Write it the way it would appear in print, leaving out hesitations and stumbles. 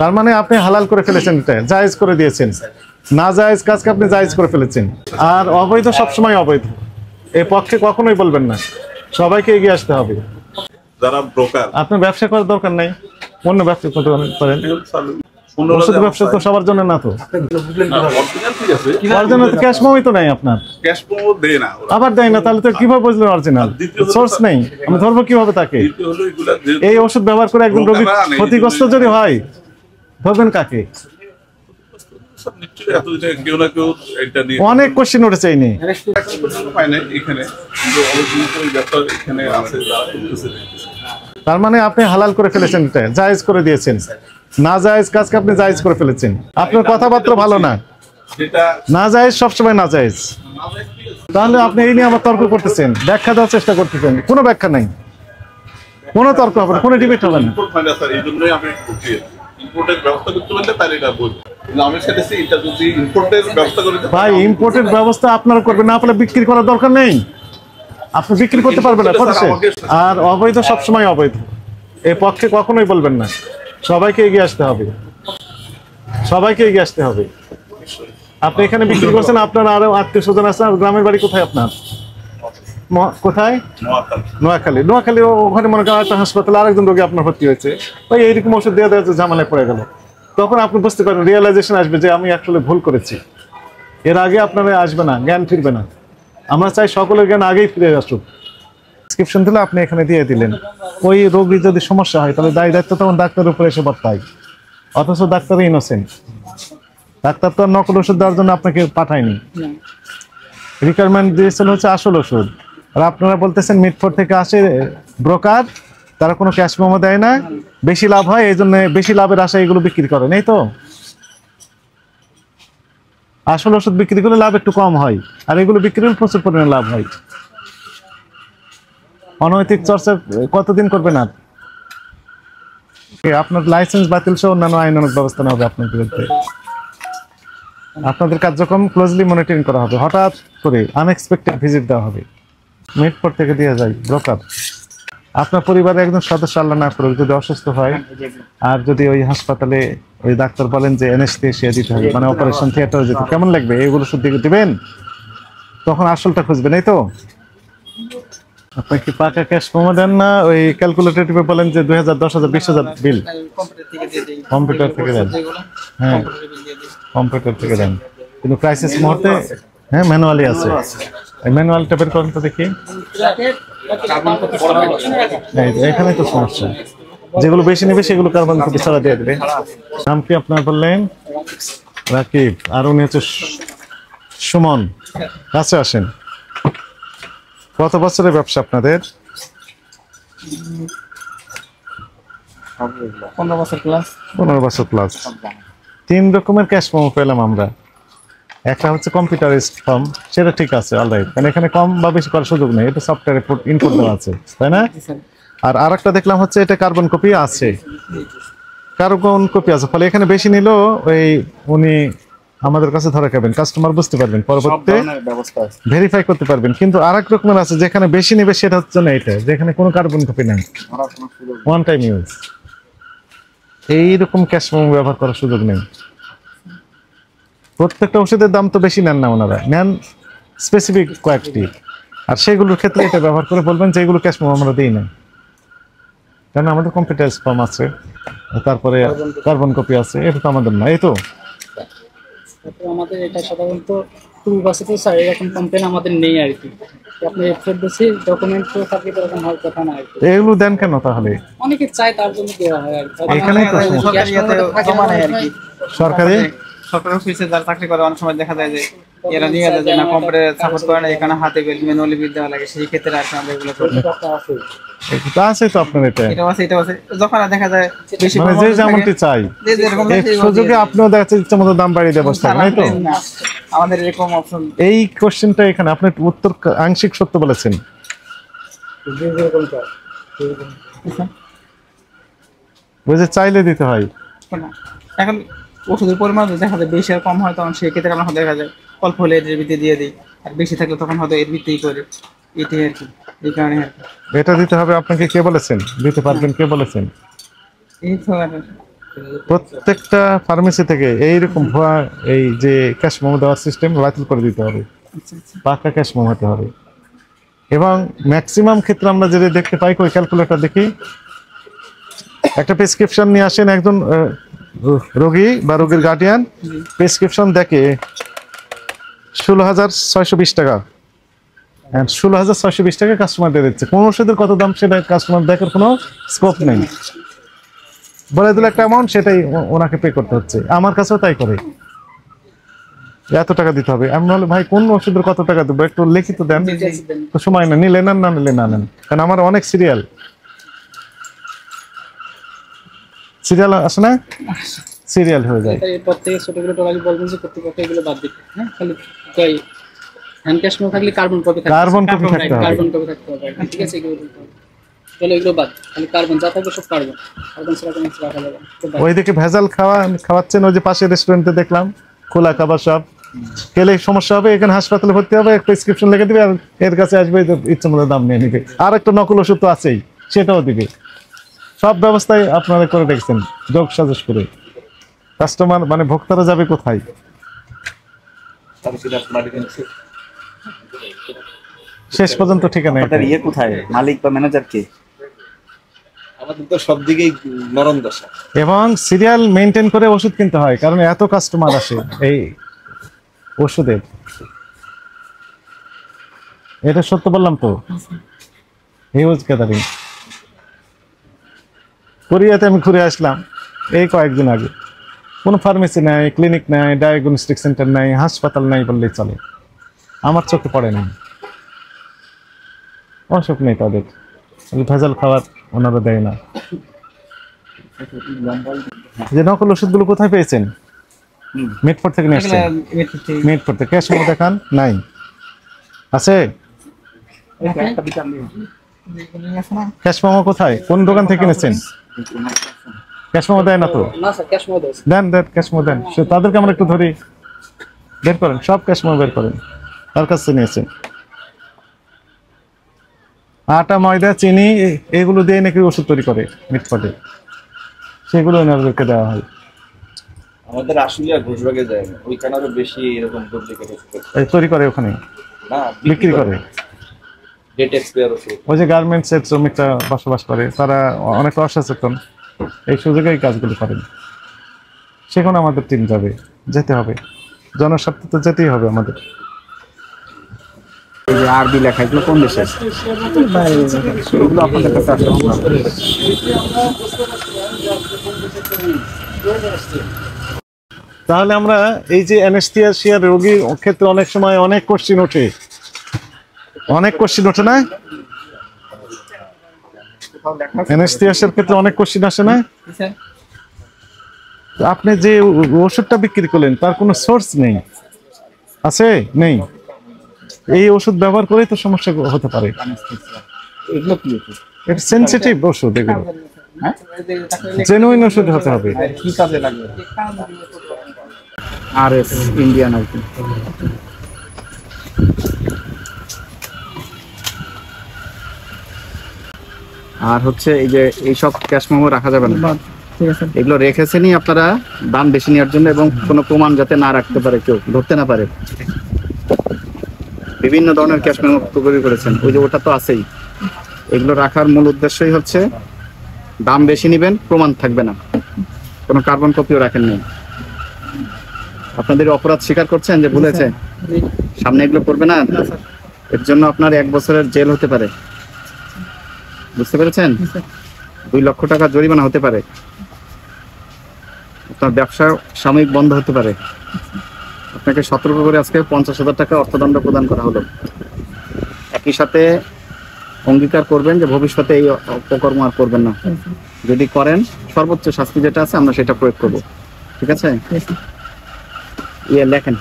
তার মানে আপনি হালাল করে ফেলেছেন, এটা জায়েজ করে দিয়েছেন। না জায়েজ কাজকে আপনি জায়েজ করে ফেলেছেন। আর অবৈধ সবসময় অবৈধ, এই পক্ষে কখনোই বলবেন না। সবাইকে এগিয়ে আসতে হবে। যারা ব্রোকার, আপনার ব্যবসা করার দরকার নাই, অন্য ব্যবসা করতে পারেন। ওষুধ ব্যবসা তো সবার জন্য না। তো অরিজিনাল ক্যাশ মেমোই তো নাই আপনার, ক্যাশ মেমো দেয় না, আবার দেয় না, তাহলে তো কিভাবে বুঝলেন অরিজিনাল? সোর্স নেই, আমি ধরবো কিভাবে তাকে? এই ওষুধ ব্যবহার করে একজন রোগী ক্ষতিগ্রস্ত যদি হয়, ধরবেন কাকে? অনেক কোশ্চেন উঠেছে এই নিয়ে। তার মানে আপনি হালাল করে ফেলেছেন, এটা জায়েজ করে দিয়েছেন। না জায়েজ কাজকে আপনি জায়েজ করে ফেলেছেন। আপনার কথাবার্তা ভালো না, না জায়েজ সবসময় না জায়েজ। তাহলে আপনি এই নিয়ে আবার তর্ক করতেছেন, ব্যাখ্যা দেওয়ার চেষ্টা করতেছেন। কোনো ব্যাখ্যা নাই, কোনো তর্ক হবে না, কোনো ডিবেট হবে না। ভাই ইম্পোর্টের ব্যবস্থা আপনারা করবেন, না পারলে বিক্রি করার দরকার নেই। আপনি বিক্রি করতে পারবেন না। আর অবৈধ সবসময় অবৈধ, এই পক্ষে কখনোই বলবেন না। সবাইকে এগিয়ে আসতে হবে, সবাইকে এগিয়ে আসতে হবে। আপনি এখানে বিক্রি করছেন, আপনার আরো আত্মীয় স্বজন আছে। গ্রামের বাড়ি কোথায় আপনার? কোথায়? নোয়াখালী। নোয়াখালী ওখানে মনে করেন একটা হাসপাতালে আরেকজন রোগী আপনার ভর্তি হয়েছে, ওই এইরকম ওষুধ দেওয়া দেওয়া ঝামেলায় পড়ে গেল। তখন আপনি বুঝতে পারেন, রিয়েলাইজেশন আসবে যে আমি আসলে ভুল করেছি। এর আগে আপনারা আসবে না, জ্ঞান ফিরবে না। আমরা চাই সকলের জ্ঞান আগেই ফিরে আসুক। প্রেসক্রিপশন দিলে আপনি এখানে দিয়ে দিলেন, ওই রোগীর যদি সমস্যা হয় তাহলে দায় দায়িত্ব তখন ডাক্তারের উপরে এসে বর্তায়। অথচ ডাক্তার ইনোসেন্ট, ডাক্তার তো নকল ওষুধ দেওয়ার জন্য আপনাকে পাঠায়নি, রিকোয়ারমেন্ট দিয়েছিল হচ্ছে আসল ওষুধ। আর আপনারা বলতেছেন মিটফোর্ড থেকে আসে ব্রোকার, তারা কোনো ক্যাশ মেমো দেয় না, বেশি লাভ হয়, এই জন্য বেশি লাভের আশায় এগুলো বিক্রি করেন। এই তো আসল ওষুধ বিক্রি করলে লাভ একটু কম হয়, আর এগুলো বিক্রি করলে প্রচুর পরিমাণে লাভ হয়। অনৈতিক চর্চা কতদিন করবেন? আর আপনার লাইসেন্স বাতিল সহ অন্যান্য আইনানুগ ব্যবস্থা নেওয়া হবে আপনার বিরুদ্ধে। আপনাদের কার্যক্রম ক্লোজলি মনিটরিং করা হবে। হঠাৎ করে আনএক্সপেক্টেড ভিজিট দেওয়া হবে। মিটফোর্ড থেকে দিয়ে যায় ব্রোকার। আপনার পরিবারের একজন সদস্য আল্লাহ না করুক যদি অসুস্থ হয়, আর যদি ওই হাসপাতালে ওই ডাক্তার বলেন যে অ্যানেসথেসিয়া দিতে হবে, মানে অপারেশন থিয়েটারে যেতে, কেমন লাগবে? এগুলো শুধু দিবেন, তখন আসলটা খুঁজবেন। এই তো আপনি কি পাকা ক্যাশ মেমো দেন না, ওই ক্যালকুলেটরে বলেন যে 2000, 10,000, 20,000 বিল কম্পিউটার থেকে দেন? হ্যাঁ, কম্পিউটার থেকে দেন, কিন্তু ক্রাইসিস মুহূর্তে হ্যাঁ ম্যানুয়ালি আছে। এই ম্যানুয়ালটা বের করেন তো দেখি। এখানে তো সমস্যা, যেগুলো বেশি নেবে সেগুলো কার্বন কপি ছাড়া দিয়ে দেবে। নাম কি আপনার বললেন? রাকিব। আর উনি হচ্ছে সুমন। কাছে আসেন। কত বছরের ব্যবসা আপনাদের? 15 বছর প্লাস। 15 বছর প্লাস। 3 রকমের ক্যাশ মেমো পেলাম আমরা। একটা হচ্ছে কম্পিউটারাইজড ফর্ম, সেটা ঠিক আছে, অলরাইট, কারণ এখানে কম বা বেশি করার সুযোগ নেই, এটা সফটওয়্যারে ইনপুট দেওয়া আছে, তাই না? আর আরেকটা দেখলাম হচ্ছে এটা কার্বন কপি আছে, কার্বন কপি আছে, ফলে এখানে বেশি নিলেও ওই উনি আমাদের কাছে ধরে খাবেন, কাস্টমার বুঝতে পারবেন, পরবর্তীতে ভেরিফাই করতে পারবেন। কিন্তু আরেক রকমের আছে যেখানে বেশি নেবে, সেটা হচ্ছে না এটা, যেখানে কোনো কার্বন কপি নেই, ওয়ান টাইম ইউজ। এইরকম ক্যাশ মেমো ব্যবহার করার সুযোগ নেই। প্রত্যেকটা ওষুধের দাম তো বেশি নেন না, ওনারা নেন স্পেসিফিক কয়েকটি, আর সেগুলোর ক্ষেত্রে এটা ব্যবহার করে বলবেন যে এগুলো ক্যাশ মেমো আমরা দিই না, কারণ আমাদের কম্পিউটারাইজড ফর্ম আছে, তারপরে কার্বন কপি আছে, এটা তো আমাদের না। এই তো আমাদের এটা সাধারণত খুবই বাসিত স্যার, এরকম কমপ্লেন আমাদের নেই আর কি। আপনি ফেরদৌসি ডকুমেন্ট তো থাকে, এরকম হওয়ার কথা না আর কি। এগুলো দেন কেন তাহলে? অনেকে চায়, তার জন্য দেওয়া হয় আর কি। এখানে তো জমা নেই আর কি। সরকারি অফিসে যারা চাকরি করে অনেক সময় দেখা যায় যে এরা নিয়ে যায় যে না কম্পিউটার সাপোর্ট করে না, এখানে হাতে ম্যানুয়ালি বিল দেওয়া লাগে, সেই ক্ষেত্রে আর কি আমরা এগুলো করি। এটা আছে তো আপনার, এটা এটা আছে যখন দেখা যায় বেশি, মানে যে যেমনটি চাই এই সুযোগে আপনিও দেখা যাচ্ছে ইচ্ছা মতো দাম বাড়িয়ে দিয়ে বসতে, তাই তো? আমাদের এরকম অপশন। এই কোশ্চেনটা এখানে আপনি উত্তর আংশিক সত্য বলেছেন। বুঝে চাইলে দিতে হয়। এখন ওষুধের পরিমাণ দেখা যায় বেশি আর কম হয়, তখন সেই ক্ষেত্রে আমরা দেখা যায় অল্প হলে এর ভিত্তি দিয়ে দিই, আর বেশি থাকলে তখন হয়তো এর ভিত্তি করে, এটাই আর কি। এই কারণে এটা দিতে হবে আপনাকে কে বলেছেন? দিতে পারবেন কে বলেছেন? এই তো প্রত্যেকটা ফার্মেসি থেকে এইরকম ভুয়া এই যে ক্যাশ মেমো দেওয়ার সিস্টেম বাতিল করে দিতে হবে, আচ্ছা আচ্ছা পাকা ক্যাশ মেমো হতে হবে। এবং ম্যাক্সিমাম ক্ষেত্রে আমরা যেটা দেখতে পাই, ওই ক্যালকুলেটর দেখি, একটা প্রেসক্রিপশন নিয়ে আসেন একজন রোগী বা রোগীর গার্ডিয়ান, প্রেসক্রিপশন দেখে 16,620 টাকা, 16,620 টাকা কাস্টমার দিয়ে দিচ্ছে। কোন ওষুধের কত দাম সেটা কাস্টমার দেখার কোনো স্কোপ নেই, বলে দিলে একটা অ্যামাউন্ট, সেটাই ওনাকে পে করতে হচ্ছে। আমার কাছেও তাই করে, এত টাকা দিতে হবে। আমি বলি ভাই কোন ওষুধের কত টাকা দেবো, একটু লিখিত দেন, তো সময় না, নিলে নেন, না নিলে না নেন, কারণ আমার অনেক সিরিয়াল আসে না, সিরিয়াল হয়ে যায়। এরপর থেকে ছোটগুলো টোলাকে বলবেন যে কর্তৃপক্ষ এগুলো বাদ দিতে, হ্যাঁ খালি হ্যান্ড ক্যাশ মেমো থাকলে কার্বন কপি থাকবে, কার্বন কপি থাকতে হবে, কার্বন কপি থাকতে হবে, ঠিক আছে? এগুলো দিতে হবে। তাহলে এগুলো বাদ, খালি কার্বন যা থাকবে সব কার্বন, কার্বন ছাড়া কোনো কিছু রাখা যাবে না, তো বাদ। ওইদিকে ভেজাল খাওয়াচ্ছেন, ওই যে পাশের রেস্টুরেন্টে দেখলাম খোলা খাবার সব, খেলে সমস্যা হবে, এখানে হাসপাতালে ভর্তি হবে, একটা প্রেসক্রিপশন লিখে দিবে আর এর কাছে আসবে, ইচ্ছে মতো দাম নিয়ে নিবে, আর একটা নকল ওষুধ তো আছেই, সেটাও দিবে। সব ব্যবস্থায় আপনারা করে রেখেছেন যোগ সাজস করে, কাস্টমার মানে ভোক্তারা যাবে কোথায়? শেষ পর্যন্ত ঠিকানা আপনার ইয়ে কোথায়, মালিক বা ম্যানেজার কে? আমাদের তো সব দিকেই নরম দশা। এবং সিরিয়াল মেনটেন করে ওষুধ কিনতে হয়, কারণ এত কাস্টমার আসে এই ওষুধের। এটা সত্য বললাম তো, হিউজ গ্যাদারিং। কোরিয়াতে আমি ঘুরে আসলাম এই কয়েকদিন আগে, কোনো ফার্মেসি নাই, ক্লিনিক নাই, ডায়াগনস্টিক সেন্টার নাই, হাসপাতাল নাই বললেই চলে, আমার চোখে পড়ে নাই, অসুখ নেই তাদের, ভেজাল খাবার ওনারা দেয় না। যে নকল ওষুধগুলো কোথায় পেয়েছেন? মিটফোর্ড থেকে নিয়ে আসছেন? মিটফোর্ড থেকে। ক্যাশ মেমো দেখান, নাই? আছে ক্যাশ মেমো কোথায়, কোন দোকান থেকে কিনেছেন? ক্যাশ মেমো দেয় না তো, না স্যার, ক্যাশ মেমো দাও। দেন দেন ক্যাশ মেমো দেন, তাদেরকে আমরা একটু ধরি, বের করেন সব ক্যাশ মেমো বের করেন, তার কাছে নিয়েছেন। আটা, ময়দা, চিনি এগুলো দিয়ে নাকি ওষুধ তৈরি করে মিটফোর্ডে, সেগুলো ওনাদেরকে দেওয়া হয়। আমাদের আশুলিয়া ঘোষবাগে যায় না, ওইখানে আরো বেশি এরকম ডুপ্লিকেট ওষুধ এই তৈরি করে ওখানে না বিক্রি করে। ডেট এক্সপায়ার ওষুধ। ওই যে গার্মেন্টসের শ্রমিকরা বসবাস করে, তারা অনেক অসচেতন, এই সুযোগে এই কাজগুলো করেন। সেখানে আমাদের টিম যাবে, যেতে হবে, জনস্বার্থে তো যেতেই হবে আমাদের। এই যে আরবি লেখা, এগুলো কোন দেশে? এগুলো আপনাদের কাছে আসলে তাহলে আমরা এই যে অ্যানেস্থেসিয়ার রোগীর ক্ষেত্রে অনেক সময় অনেক কোশ্চিন ওঠে, না? অ্যানেস্থেসিয়ার ক্ষেত্রে অনেক কোশ্চিন আসে না? স্যার আপনি যে ওষুধটা বিক্রি করলেন তার কোনো সোর্স নেই, আছে? নেই। এই ওষুধ ব্যবহার করেই তো সমস্যা হতে পারে। এগুলো কি ওষুধ? এটা সেনসিটিভ ওষুধ, এগুলো জেনুইন ওষুধ হতে হবে। কি কাজে লাগবে? RS ইন্ডিয়ান আর কি। আর হচ্ছে এই যে এইসব ক্যাশ মেমো রাখা যাবে না, ঠিক আছে। এগুলো রেখেছেনই আপনারা দাম বেশি নেওয়ার জন্য, এবং কোনো প্রমাণ যাতে না রাখতে পারে, কেউ ধরতে না পারে। বিভিন্ন ধরনের ক্যাশ মেমো তৈরি করেছেন, ওই যে ওটা তো আছেই। এগুলো রাখার মূল উদ্দেশ্যই হচ্ছে দাম বেশি নেবেন, প্রমাণ থাকবে না, কোনো কার্বন কপিও রাখেন নাই। আপনাদের অপরাধ স্বীকার করছেন যে ভুলেছে, সামনে এগুলো করবে না, এর জন্য আপনার 1 বছরের জেল হতে পারে, বুঝতে পেরেছেন? 2 লক্ষ টাকা জরিমানা হতে পারে, আপনার ব্যবসা সাময়িক বন্ধ হতে পারে। আপনাকে সতর্ক করে আজকে 50,000 টাকা অর্থদণ্ড প্রদান করা হলো। একই সাথে অঙ্গীকার করবেন যে ভবিষ্যতে এই অপকর্ম আর করবেন না, যদি করেন সর্বোচ্চ শাস্তি যেটা আছে আমরা সেটা প্রয়োগ করব, ঠিক আছে? লেখেন।